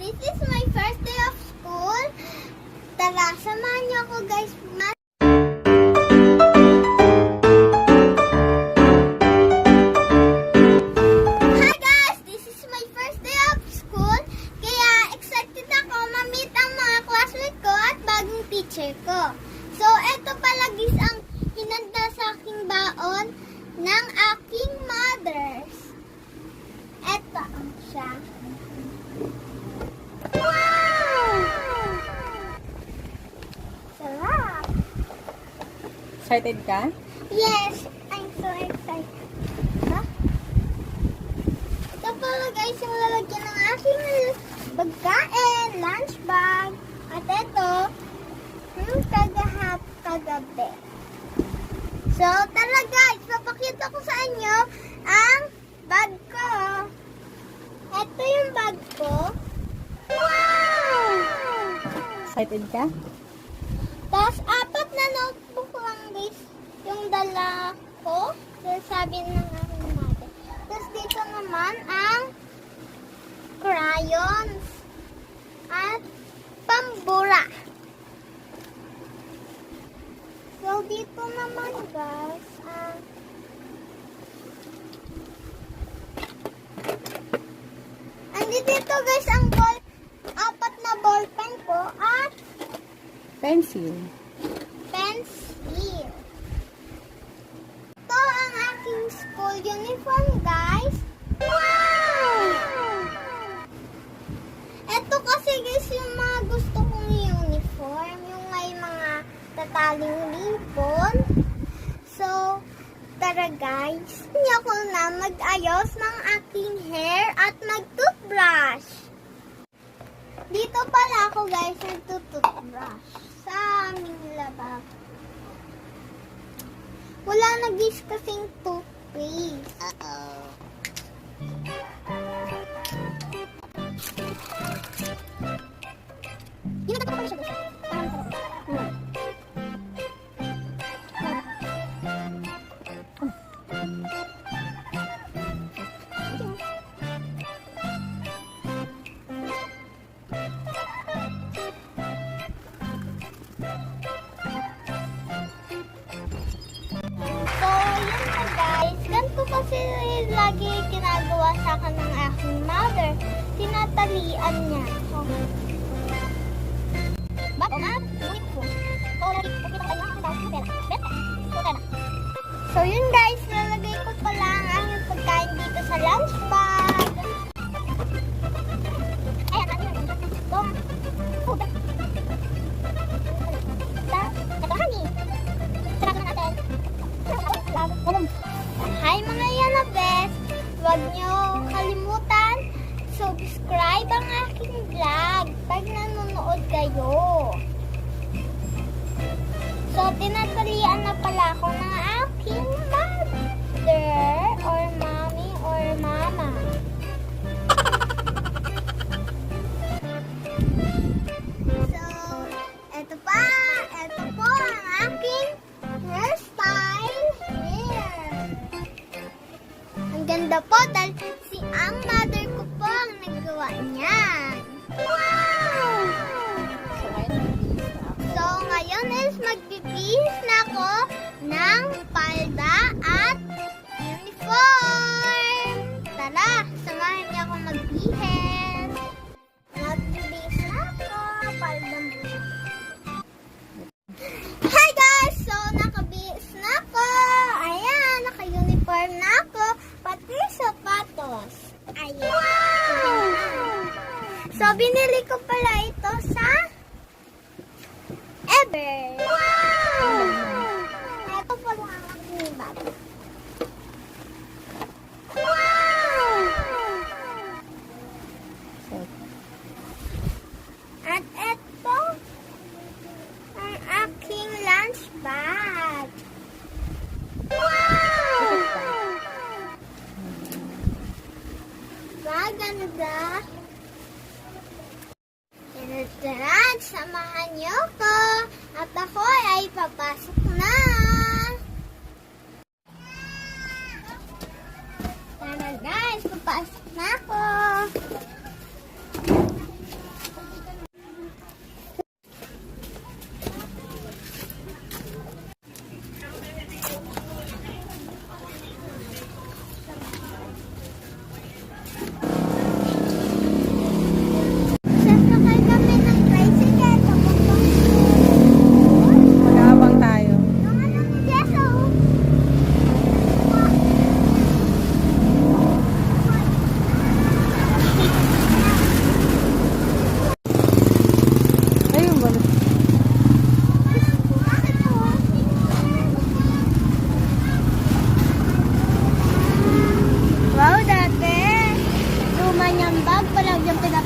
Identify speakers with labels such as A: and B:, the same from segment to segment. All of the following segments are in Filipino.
A: This is my first day of school. Tara, samahan niyo ako guys. Hi guys! This is my first day of school. Kaya excited ako ma-meet ang mga classmates ko at bagong teacher ko. So, eto pala guys ang hinanda sa aking baon ng aking mothers. Eto ang siya. Wow! Sarap!
B: Excited ka?
A: Yes, I'm so excited. Huh? Ito pala guys yung lalagyan ng aking pagkain, lunch bag. At ito, kagabi. So, tara guys, papakita ko sa inyo ang bag ko. Ito yung bag ko. Wow!
B: Excited ka?
A: Tapos, 4 na notebook lang guys yung dala ko. Sabi ng aking mother. Tapos, dito naman ang crayons at pambura. So, dito naman guys, dito guys ang 4 na ballpen ko at
B: Pencil.
A: pencil. Ito ang aking school uniform guys. Wow! Ito kasi guys yung mga gusto kong uniform. Yung may mga tataling ribbon. So, tara guys. Hindi ako na mag-ayos ng aking hair at mag-toothbrush. Dito pala ako guys nagtutoothbrush sa aming lababo. Wala na guys kasing toothpaste. Uh-oh. Yun na siya guys. Kasi lagi ginagawa sa akin ng aking mother. Tinatalian niya. Oh. Bago na, wait ko. So yun guys, nalagay ko pala ang aking pagkain dito sa lunch bag. Ayan, ito honey. Sarap na natin. Hi mga Yanabes! Huwag niyo kalimutan subscribe ang aking vlog pag nanonood kayo. So, tinatalian na pala ako ng aking mother or mommy or mama. So, eto po ang aking hairstyle. Ang ganda po dahil si ang mother ko po ang nagawa niyan. Wow! So, ngayon is magbibihis na ako ng palda at uniform. Tara, samahan niyo ako magbihis. Magbibihis na ako, palda mo. Hi guys! So, nakabihis na ako. Ayan, naka-uniform na ako. Pati sapatos. Ayan. Wow! So, binili ko pala ito sa Ever. Wow! Ito pala ang aking bag. Wow! At ito ang aking lunch bag. Wow! Ganda. Tara, samahan niyo ko. At ako ay papasok na. Tara guys, papasok na ako.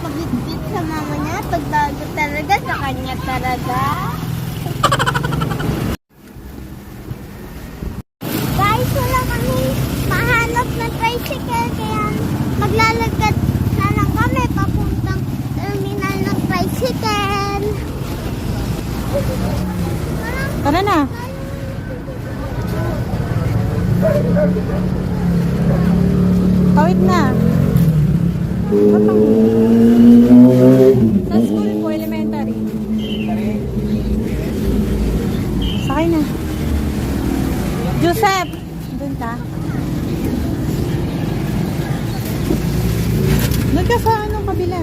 A: nakabitbit sa mama niya. Pagdago talaga sa kanya talaga. Guys, wala kami mahanap na tricycle. Kaya maglalagad na lang kami papuntang terminal ng tricycle.
B: Tara na. Kawit na. Sa school po, elementary. Sakay na. Joseph! Doon ka. Doon ka sa anong kabila.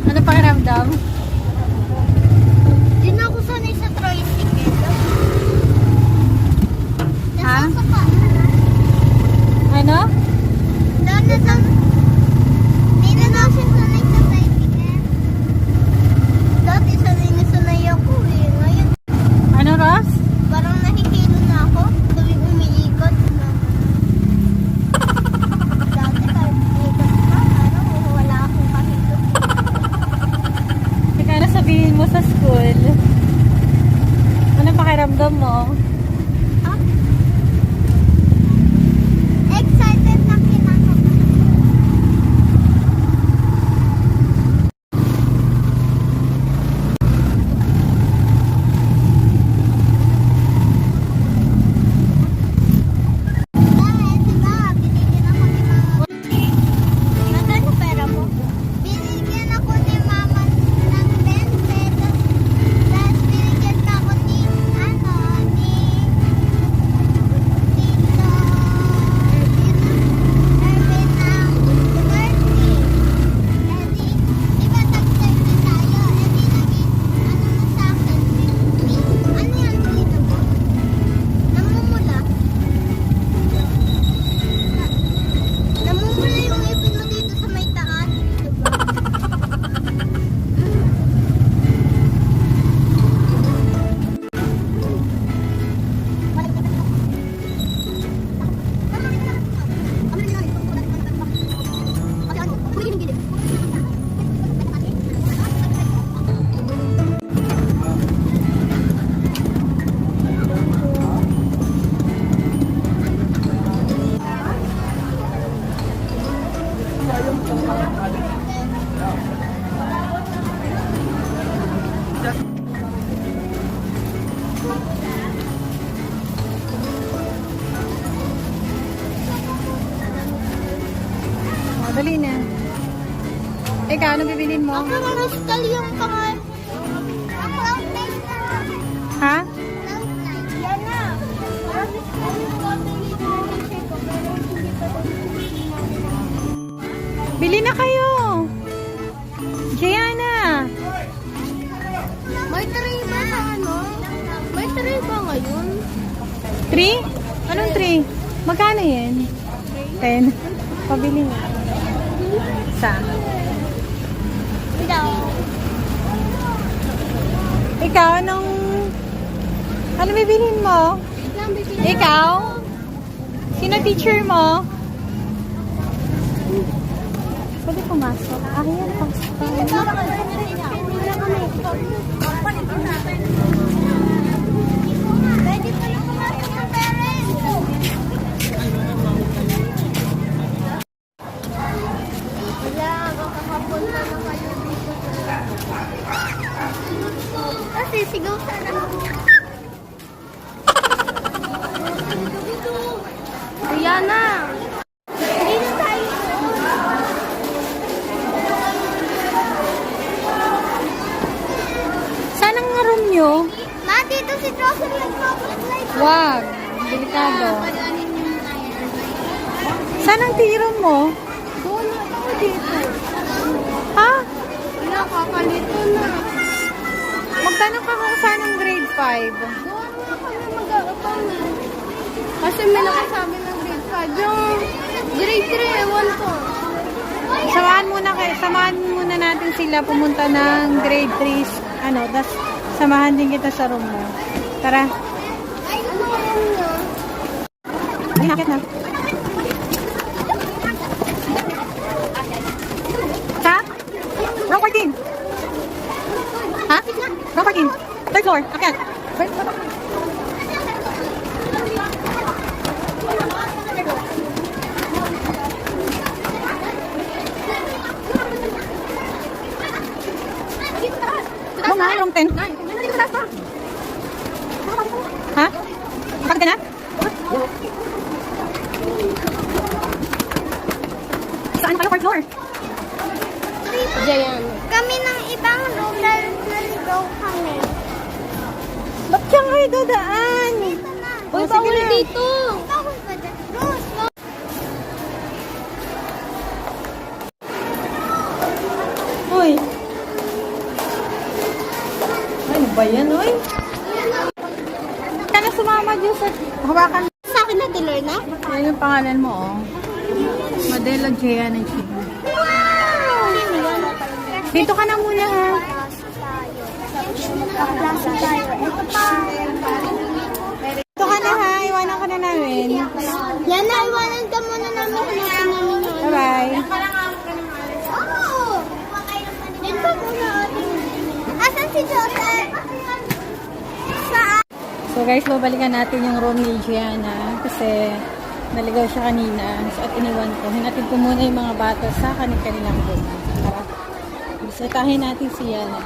B: Ano pakiramdam?
A: Di na ako sanay sa tricycle.
B: Ha?
A: Nasasaka.
B: Ano?
A: Di na ako sanay sa tricycle. Dati sanay ako eh. Ngayon,
B: Ano, Ross?
A: parang nakikilo na ako. Tuwing umiikot. Dati kahit umiikot pa, wala akong kahilot.
B: Teka, ano sabihin mo sa school? Ano pakiramdam mo?
A: Ha? Excited na kinakabahan. Dahil, diba, binigyan ako ni mama. Nasaan yung pera mo? Binigyan ako ni mama ng 10 pesos. Tapos binigyan pa ako ni, ni Tito Erwin ng 30. Eh di, diba tag-30 tayo? Eh di naging, mo sa akin, 50. Ano yan, dito po? Namumula. Namumula yung ipin mo dito sa may taas.
B: O, dali na. Ikaw, ano bibilin mo?
A: Ako na nostal yung pangal. Ang cloud nine na.
B: Ha?
A: Cloud nine. Yan na. Parang nostal yung water dito na check ko. Pero hindi pa ito.
B: Bili na kayo! Gianna!
A: May tray ba sa ano? May tray ba ngayon?
B: 3? Anong 3? Magkano yan? 10. Pabili nga. Isa.
A: Ikaw.
B: Ikaw, ano bibilin mo? Ikaw? Sino teacher mo? Pwede pumasok. Ayan, pasok.
A: Pwede pa lang pumasok ng parents. Wala, makakapunta na kayo dito. Kasi sigaw sana. Rihanna! Hindi na tayo.
B: Saan ang room nyo?
A: Ma, dito si Jocelyn nagpapaslide.
B: Wag. Delikado. Saan ang tiro mo?
A: Doon na ako dito.
B: Ha?
A: Wala, kakalito na.
B: Magtanong ka kung saan ang grade 5.
A: Doon na kami mag-aapang na. Kasi may nakasabi ng grade 5. Yung grade 3, ewan ko.
B: Samahan muna natin sila pumunta ng grade 3. Das samahan din kita sa room mo. Tara.
A: Ay, ano yun yun?
B: Hindi, akit na. floor. Akyat. Room 9, room 10. Ha? Bakit ka na? Saan kayo per floor?
A: Diyan. Kami ng ibang room dahil naligaw kami.
B: Ba't siya kayo dadaan?
A: Dito na.
B: Uy, bawal dito.
A: Bawal pa dyan. Rose,
B: Uy. Ano ba yan, uy? Ka na sumama dyan sa hawakan.
A: sa akin na, Tilor na?
B: Yan yung pangalan mo, oh. Modelo Jaya ng Chibu.
A: Wow!
B: Dito ka na muna, ha?
A: Plaza tayo. Ito pa.
B: Dito ka na, ha? Iwanan ka na namin.
A: Yan na, iwanan ka muna namin. Hanapin namin yun.
B: Bye-bye.
A: Oh! Dito muna ating... Asan si Joseph? Saan?
B: So guys, babalikan natin yung room ni Gianna kasi naligaw siya kanina. So at iniwan ko. Hinatid ko muna yung mga bata sa kanilang room. Tara. Bisitahin natin si Gianna.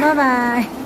B: Bye-bye.